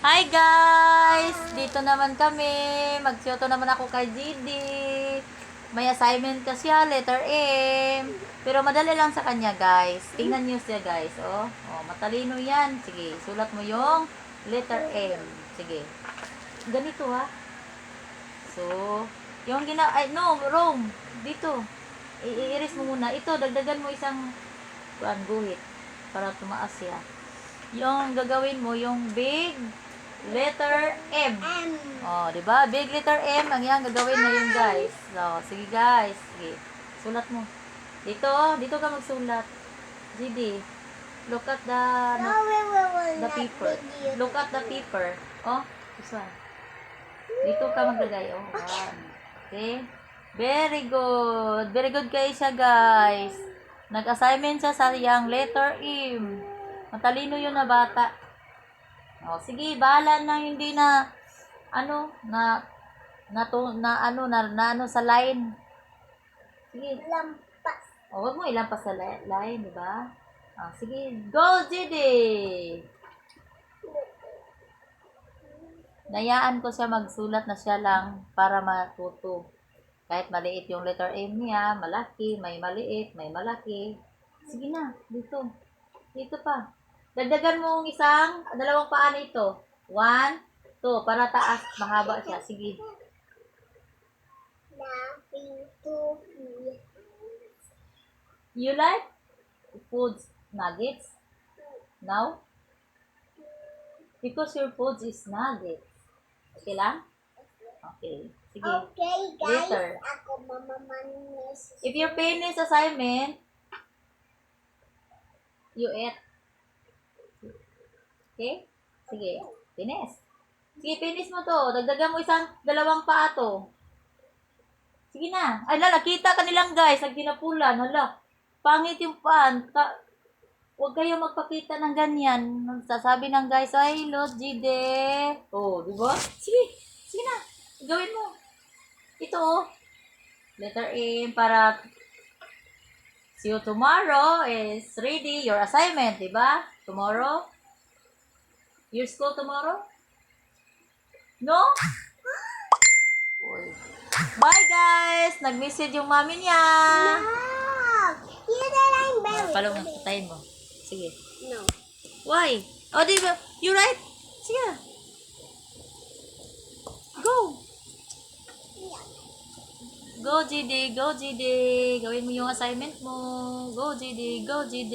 Hi guys! Dito naman kami. Magsiyoto naman ako kay GD. May assignment kasi siya, letter M. Pero madali lang sa kanya guys. Tingnan niyo siya guys. Matalino yan. Sige, sulat mo yung letter M. Sige. Ganito ha. So, yung wrong. Dito. I-iris mo muna. Ito, dagdagan mo isang guhit para tumaas siya. Yung gagawin mo, yung big letter M. Di ba? Big letter M, ang yan gagawin na yun, guys. So, sige, guys. Sige. Sulat mo. Dito ka magsulat. GD. Look at the paper. Look at the paper. This one. Dito ka maglagay. One. Okay? Very good. Very good kayo siya, guys. Nag-assignment siya sa yung letter M. Matalino yun na bata. Sige, bahala na hindi na sa line. Sige. Lampas. Wag mo ilampas sa line, di ba? Sige, go Judy. Nayaan ko siya magsulat na siya lang para matuto. Kahit maliit yung letter M niya, malaki, may maliit, may malaki. Sige na, dito. Dito pa. Dagdagan mo dalawang paa nito. 1, 2, para taas, mahaba siya. Sige. You like food nuggets? Now? Because your food is nuggets. Okay lang? Okay. Sige. Okay, guys. Later. Ako mamamanis. If you finish assignment, you eat. Okay? Sige. Finish. Sige, finish mo to. Dagdagan mo dalawang paa to. Sige na. Ay, nakita ka nilang guys. Nagtinapulan. Hala. Pangit yung paan. Huwag kayo magpakita ng ganyan. Sasabi ng guys, ay, Lord Jide. Di ba? Sige. Sige na. Gawin mo. Ito, letter M para see you tomorrow is ready. Your assignment, di ba? Tomorrow. Your school tomorrow? No? Bye guys! Nag-message yung mami niya. No! You didn't bury Palong na, patayin mo. Sige. No. Why? Di ba? You right? Sige. Go! Go, GD! Go, GD! Gawin mo yung assignment mo. Go, GD! Go, GD!